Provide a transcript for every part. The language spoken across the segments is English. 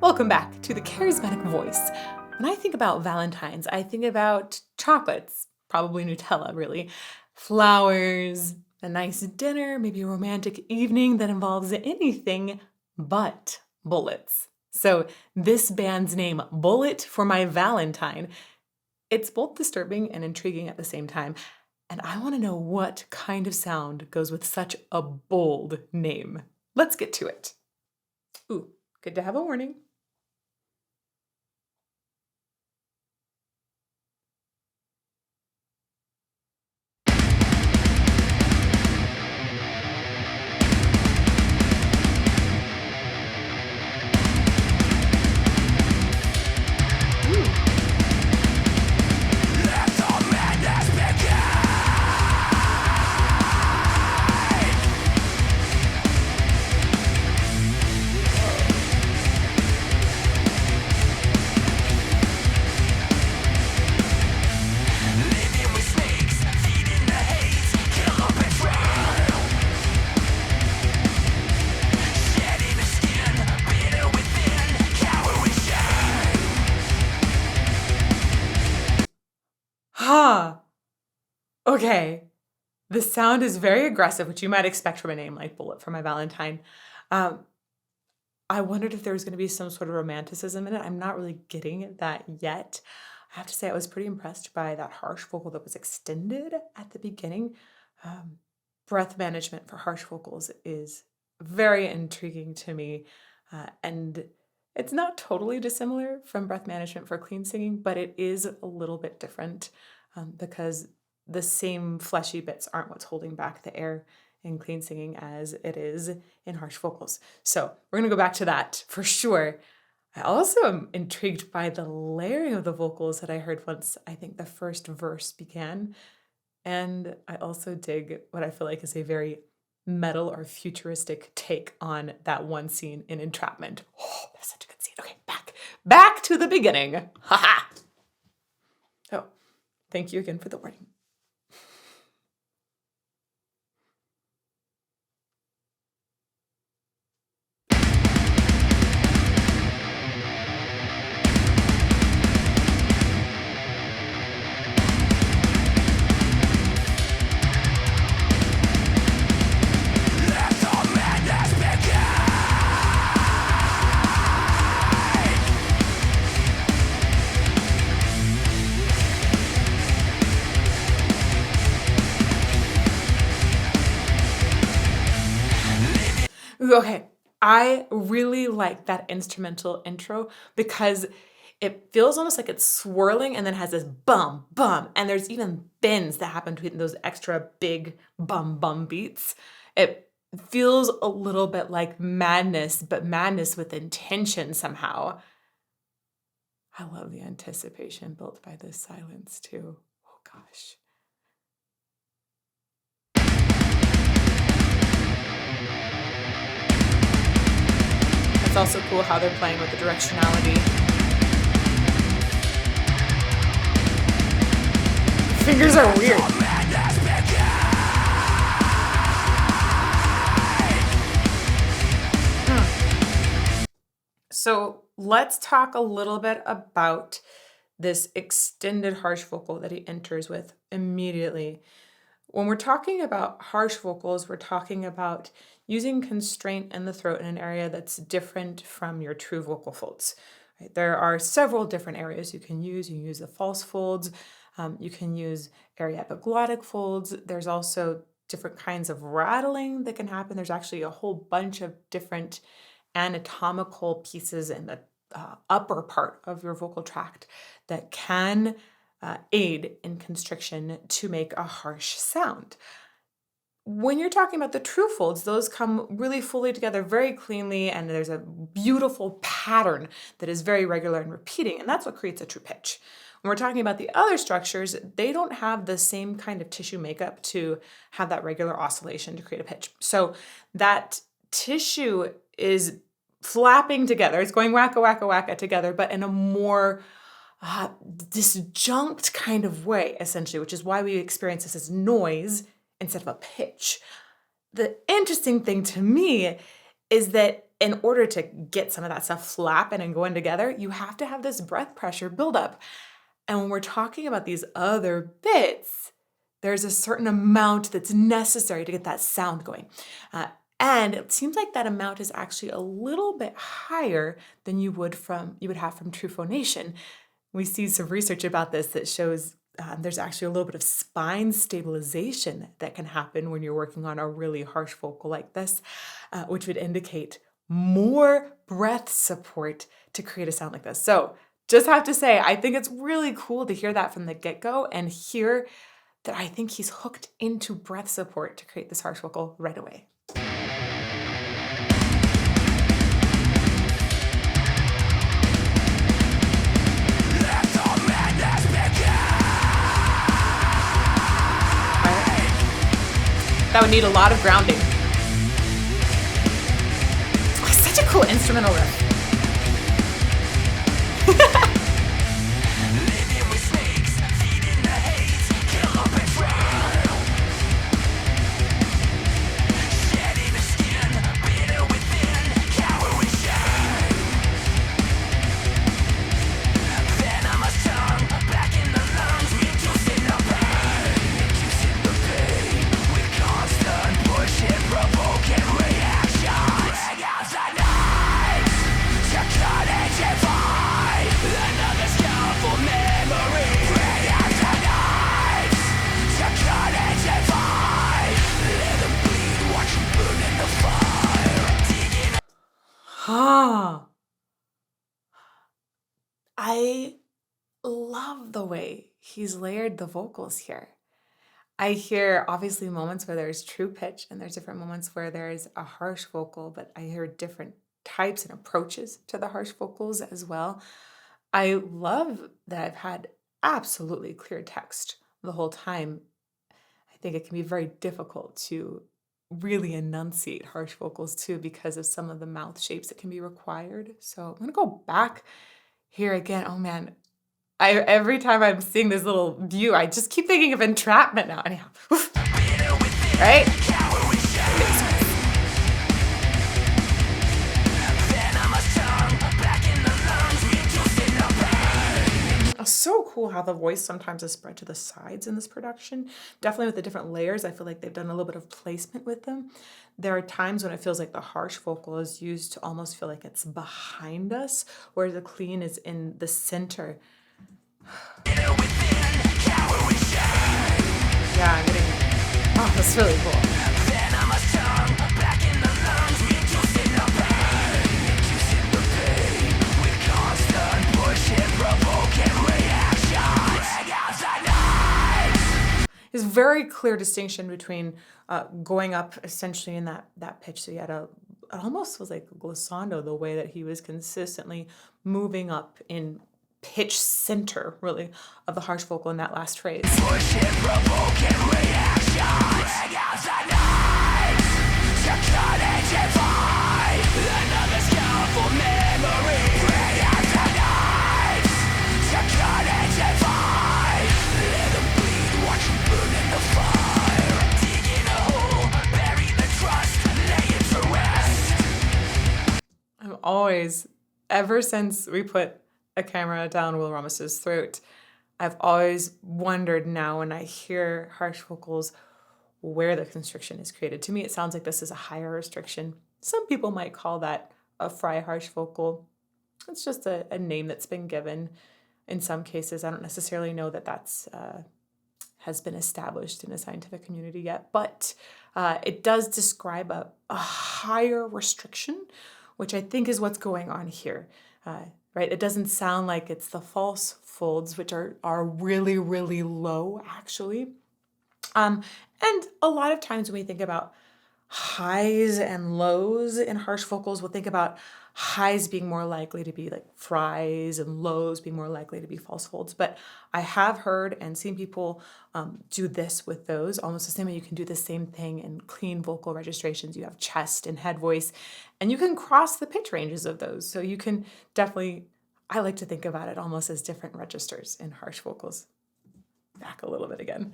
Welcome back to the Charismatic Voice. When I think about Valentines, I think about chocolates, probably Nutella, really, flowers, a nice dinner, maybe a romantic evening that involves anything but bullets. So, this band's name, Bullet For My Valentine, it's both disturbing and intriguing at the same time. And I want to know what kind of sound goes with such a bold name. Let's get to it. Ooh, good to have a warning. Huh. Okay. The sound is very aggressive, which you might expect from a name like Bullet for My Valentine. Um, I wondered if there was going to be some sort of romanticism in it. I'm not really getting that yet. I have to say, I was pretty impressed by that harsh vocal that was extended at the beginning. Um, Breath management for harsh vocals is very intriguing to me. And it's not totally dissimilar from breath management for clean singing, but it is a little bit different because the same fleshy bits aren't what's holding back the air in clean singing as it is in harsh vocals. So we're going to go back to that for sure. I also am intrigued by the layering of the vocals that I heard once I think the first verse began. And I also dig what I feel like is a very metal or futuristic take on that one scene in Entrapment. Oh, that's such a good scene. Okay, back to the beginning. Haha. Oh, thank you again for the warning. Ooh, okay, I really like that instrumental intro because it feels almost like it's swirling and then has this bum, bum, and there's even bends that happen between those extra big bum, bum beats. It feels a little bit like madness, but madness with intention somehow. I love the anticipation built by this silence too. Oh gosh. It's also cool how they're playing with the directionality. Fingers are weird. So let's talk a little bit about this extended harsh vocal that he enters with immediately. When we're talking about harsh vocals, we're talking about using constraint in the throat in an area that's different from your true vocal folds. Right? There are several different areas you can use. You can use the false folds. You can use area epiglottic folds. There's also different kinds of rattling that can happen. There's actually a whole bunch of different anatomical pieces in the upper part of your vocal tract that can aid in constriction to make a harsh sound. When you're talking about the true folds, those come really fully together very cleanly, and there's a beautiful pattern that is very regular and repeating, and that's what creates a true pitch. When we're talking about the other structures, they don't have the same kind of tissue makeup to have that regular oscillation to create a pitch. So that tissue is flapping together. It's going wacka, wacka, wacka together, but in a more disjunct kind of way, essentially, which is why we experience this as noise instead of a pitch. The interesting thing to me is that in order to get some of that stuff flapping and going together, you have to have this breath pressure buildup. And when we're talking about these other bits, there's a certain amount that's necessary to get that sound going. And it seems like that amount is actually a little bit higher than you would have from true phonation. We see some research about this that shows there's actually a little bit of spine stabilization that can happen when you're working on a really harsh vocal like this, which would indicate more breath support to create a sound like this. So just have to say, I think it's really cool to hear that from the get-go and hear that I think he's hooked into breath support to create this harsh vocal right away. That would need a lot of grounding. Oh, such a cool instrumental riff. I love the way he's layered the vocals here. I hear obviously moments where there's true pitch and there's different moments where there's a harsh vocal, but I hear different types and approaches to the harsh vocals as well. I love that I've had absolutely clear text the whole time. I think it can be very difficult to really enunciate harsh vocals too because of some of the mouth shapes that can be required. So I'm gonna go back here again. Oh man, every time I'm seeing this little view, I just keep thinking of entrapment now. Anyhow, right? So cool how the voice sometimes is spread to the sides in this production. Definitely with the different layers, I feel like they've done a little bit of placement with them. There are times when it feels like the harsh vocal is used to almost feel like it's behind us, whereas the clean is in the center. Yeah, I'm getting, oh, that's really cool. There's very clear distinction between going up essentially in that pitch. So you had it almost was like glissando, the way that he was consistently moving up in pitch center, really, of the harsh vocal in that last phrase. I'm always, ever since we put a camera down Will Ramis's throat, I've always wondered now when I hear harsh vocals where the constriction is created. To me, it sounds like this is a higher restriction. Some people might call that a fry harsh vocal. It's just a name that's been given. In some cases, I don't necessarily know that that's has been established in the scientific community yet, but it does describe a higher restriction, which I think is what's going on here, right? It doesn't sound like it's the false folds, which are really, really low, actually. And a lot of times when we think about highs and lows in harsh vocals, we'll think about highs being more likely to be like fries and lows being more likely to be false folds. But I have heard and seen people do this with those, almost the same way you can do the same thing in clean vocal registrations. You have chest and head voice, and you can cross the pitch ranges of those. So you can definitely, I like to think about it almost as different registers in harsh vocals. Back a little bit again.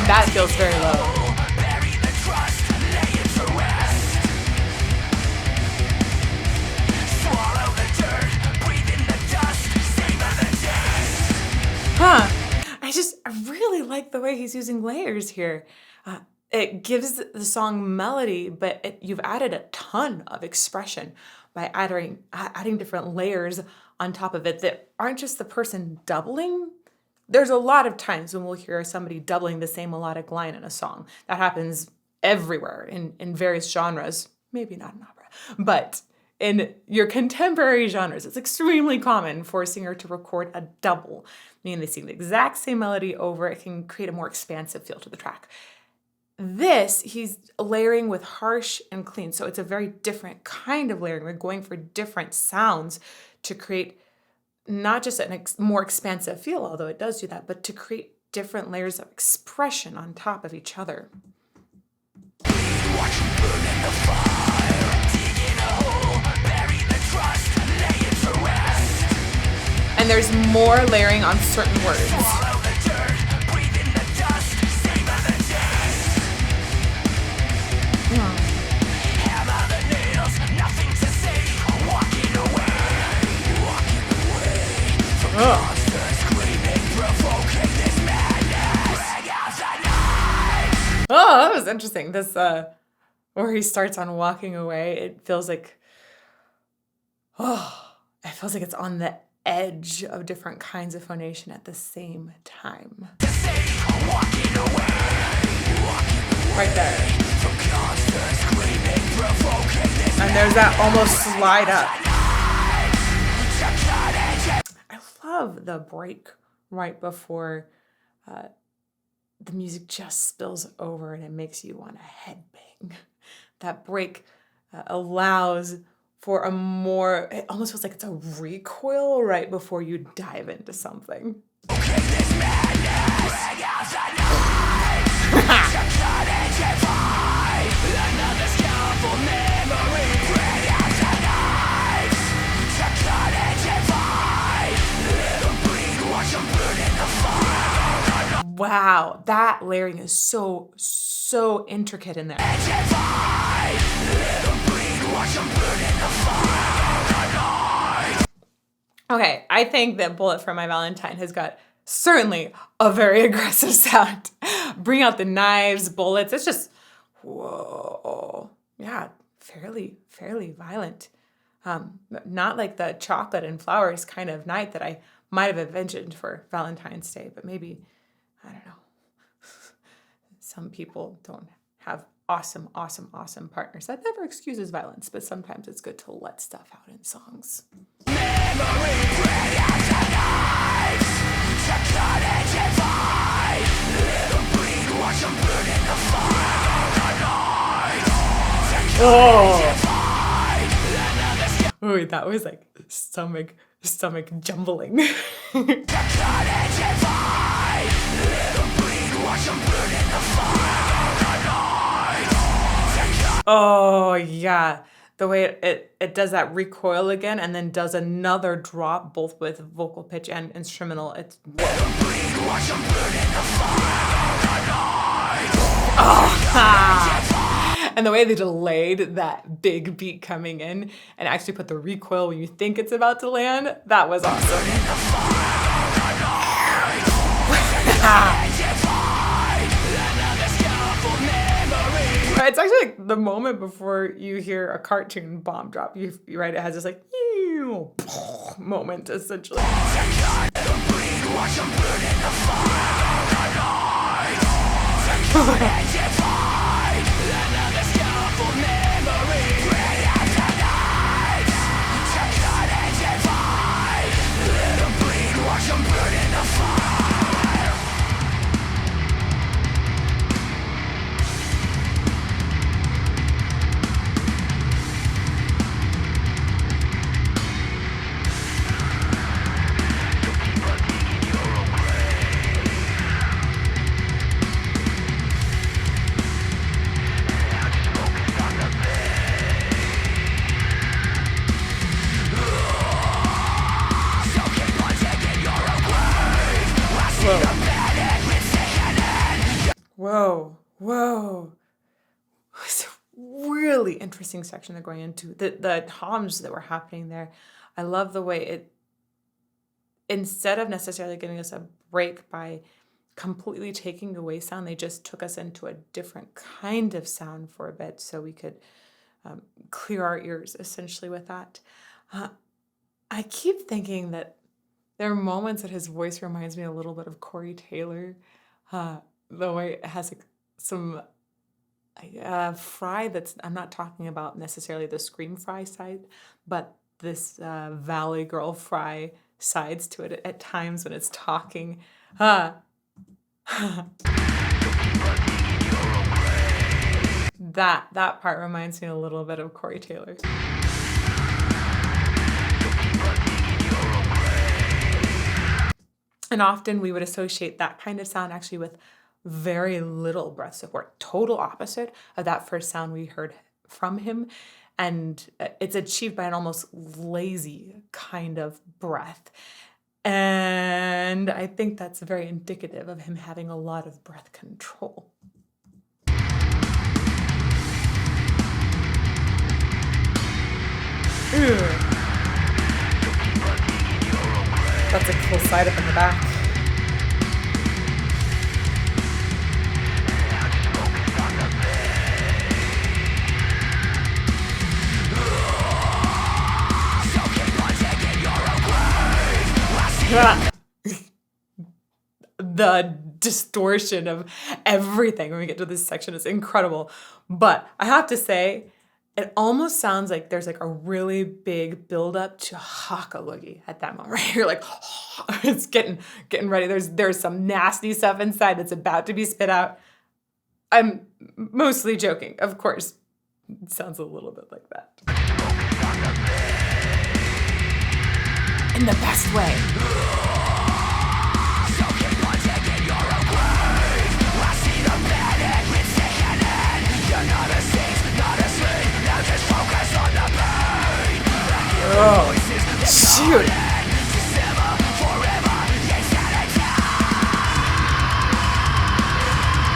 That feels very low. Huh. I really like the way he's using layers here. It gives the song melody, but you've added a ton of expression by adding different layers on top of it that aren't just the person doubling. There's a lot of times when we'll hear somebody doubling the same melodic line in a song. That happens everywhere in various genres. Maybe not in opera, but in your contemporary genres, it's extremely common for a singer to record a double, meaning they sing the exact same melody over. It can create a more expansive feel to the track. This, he's layering with harsh and clean, so it's a very different kind of layering. We're going for different sounds to create not just a more expansive feel, although it does do that, but to create different layers of expression on top of each other. And there's more layering on certain words. Oh, that was interesting. This where he starts on walking away, it feels like it's on the edge of different kinds of phonation at the same time. Right there. And there's that almost slide up. I love the break right before the music just spills over and it makes you want to headbang. That break allows for it almost feels like it's a recoil right before you dive into something. Wow, that layering is so intricate in there. Okay, I think that Bullet For My Valentine has got certainly a very aggressive sound. Bring out the knives, bullets. It's just, whoa. Yeah, fairly violent. Not like the chocolate and flowers kind of night that I might have envisioned for Valentine's Day, but maybe, I don't know. Some people don't have awesome partners. That never excuses violence, but sometimes it's good to let stuff out in songs. Ooh, that was like stomach jumbling. Oh yeah, the way it does that recoil again and then does another drop both with vocal pitch and instrumental. It's and the way they delayed that big beat coming in and actually put the recoil when you think it's about to land, that was awesome. It's actually like the moment before you hear a cartoon bomb drop. You right? It has this like moment essentially. Whoa, whoa. It's a really interesting section they're going into. The toms that were happening there. I love the way it, instead of necessarily giving us a break by completely taking away sound, they just took us into a different kind of sound for a bit so we could clear our ears essentially with that. Uh, I keep thinking that there are moments that his voice reminds me a little bit of Corey Taylor. The way it has some fry that's, I'm not talking about necessarily the scream fry side, but this Valley Girl fry sides to it at times when it's talking. Uh, that part reminds me a little bit of Corey Taylor. And often we would associate that kind of sound actually with very little breath support, total opposite of that first sound we heard from him. And it's achieved by an almost lazy kind of breath. And I think that's very indicative of him having a lot of breath control. Ugh. That's a cool side up in the back. The distortion of everything when we get to this section is incredible. But I have to say, it almost sounds like there's like a really big buildup to Hakaloogie at that moment, right? You're like, oh, it's getting ready. There's some nasty stuff inside that's about to be spit out. I'm mostly joking, of course. It sounds a little bit like that. In the best way. Oh, shoot.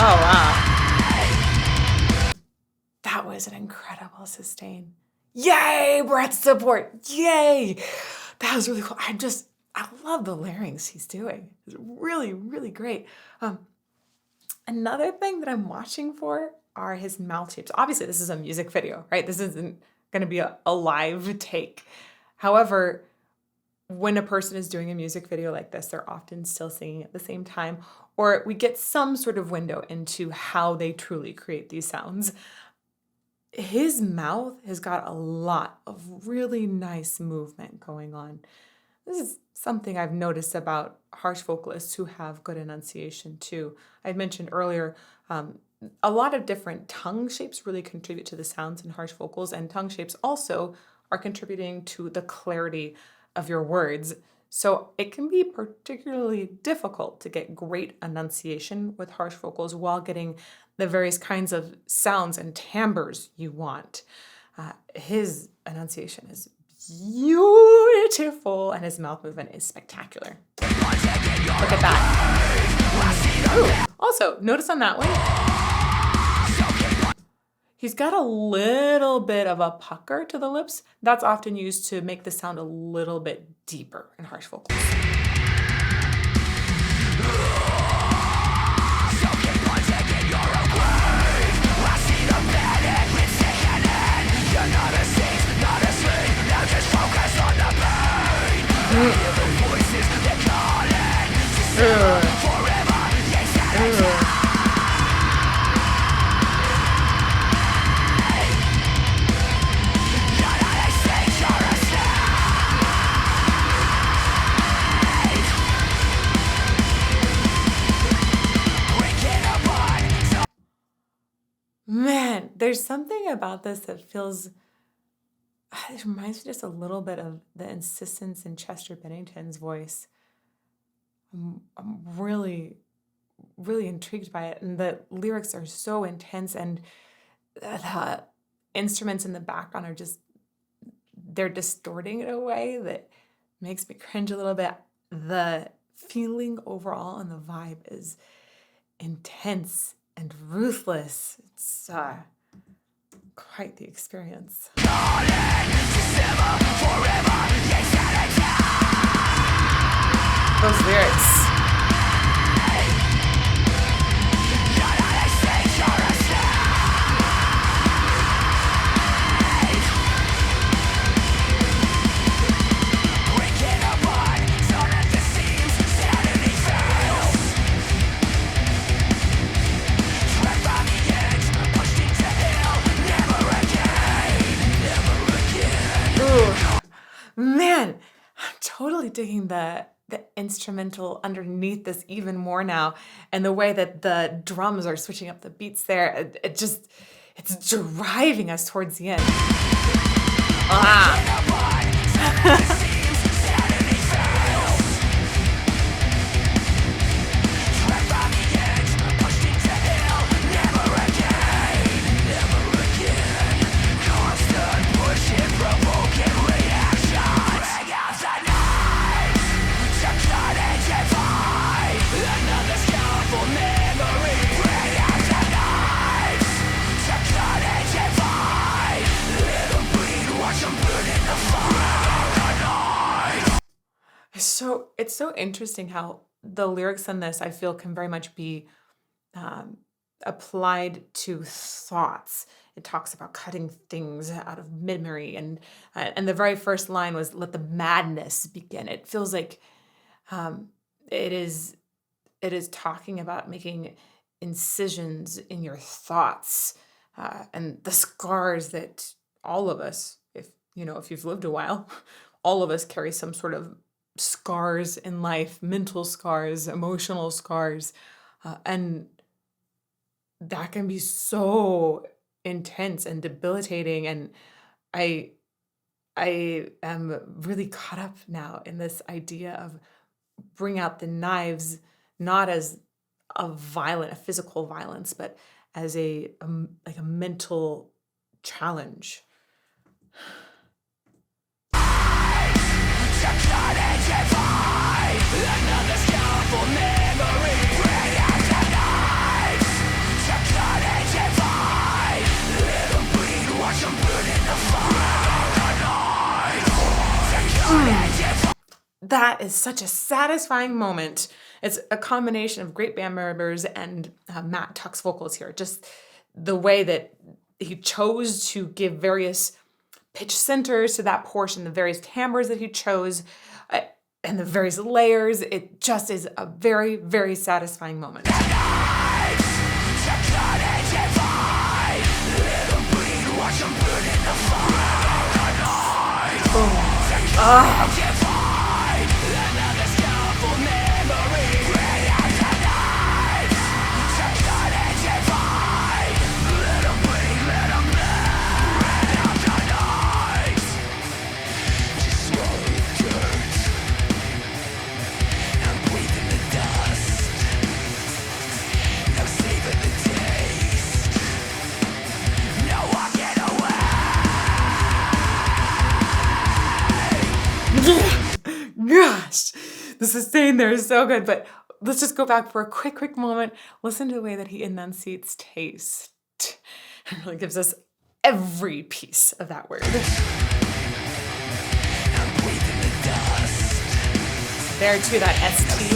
Oh, wow. That was an incredible sustain. Yay, breath support. Yay. That was really cool. I love the larynx he's doing. It's really, really great. Another thing that I'm watching for are his mouth shapes. Obviously, this is a music video, right? This isn't going to be a live take. However, when a person is doing a music video like this, they're often still singing at the same time, or we get some sort of window into how they truly create these sounds. His mouth has got a lot of really nice movement going on. This is something I've noticed about harsh vocalists who have good enunciation too. I mentioned earlier, a lot of different tongue shapes really contribute to the sounds in harsh vocals, and tongue shapes also are contributing to the clarity of your words. So it can be particularly difficult to get great enunciation with harsh vocals while getting the various kinds of sounds and timbres you want. His enunciation is beautiful, and his mouth movement is spectacular. Look at that. Ooh. Also, notice on that one, he's got a little bit of a pucker to the lips. That's often used to make the sound a little bit deeper in harsh vocals. Man, there's something about this that feels, it reminds me just a little bit of the insistence in Chester Bennington's voice. I'm really, really intrigued by it. And the lyrics are so intense, and the instruments in the background are just, they're distorting in a way that makes me cringe a little bit. The feeling overall and the vibe is intense and ruthless. It's quite the experience. Those lyrics. Man, I'm totally digging the instrumental underneath this even more now, and the way that the drums are switching up the beats there. It's driving us towards the end. It's so interesting how the lyrics in this, I feel, can very much be applied to thoughts. It talks about cutting things out of memory, and the very first line was "Let the madness begin." It feels like it is talking about making incisions in your thoughts, and the scars that all of us, if you've lived a while, all of us carry some sort of scars in life, mental scars, emotional scars, and that can be so intense and debilitating. And I am really caught up now in this idea of bring out the knives, not as a physical violence, but as a mental challenge. That is such a satisfying moment. It's a combination of great band members and Matt Tuck's vocals here. Just the way that he chose to give various pitch centers to that portion, the various timbres that he chose, and the various layers. It just is a very, very satisfying moment. Gosh, the sustain there is so good, but let's just go back for a quick moment. Listen to the way that he enunciates taste. It really gives us every piece of that word. There too, that ST.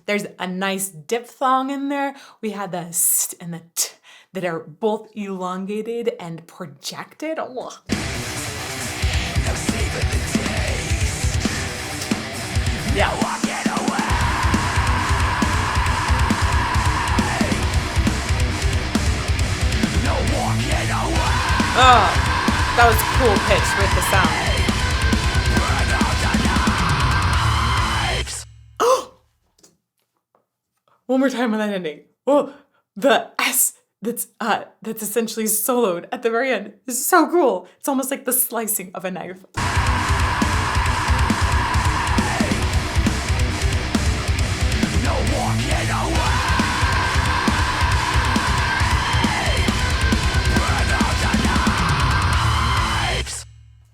There's a nice diphthong in there. We had the st and the t that are both elongated and projected. Oh. Yeah. Oh, that was cool pitch with the sound. One more time on that ending. Oh, the S that's essentially soloed at the very end is so cool. It's almost like the slicing of a knife.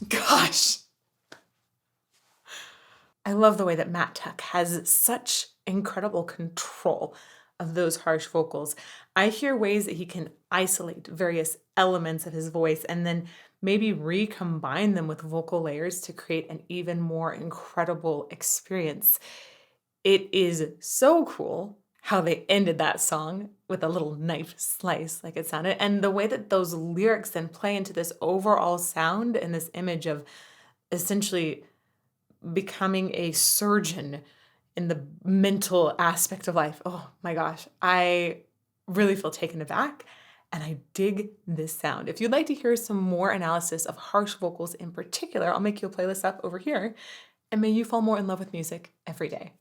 Gosh. I love the way that Matt Tuck has such incredible control of those harsh vocals. I hear ways that he can isolate various elements of his voice and then maybe recombine them with vocal layers to create an even more incredible experience. It is so cool how they ended that song with a little knife slice, like it sounded, and the way that those lyrics then play into this overall sound and this image of essentially becoming a surgeon in the mental aspect of life. Oh my gosh, I really feel taken aback and I dig this sound. If you'd like to hear some more analysis of harsh vocals in particular, I'll make you a playlist up over here. And may you fall more in love with music every day.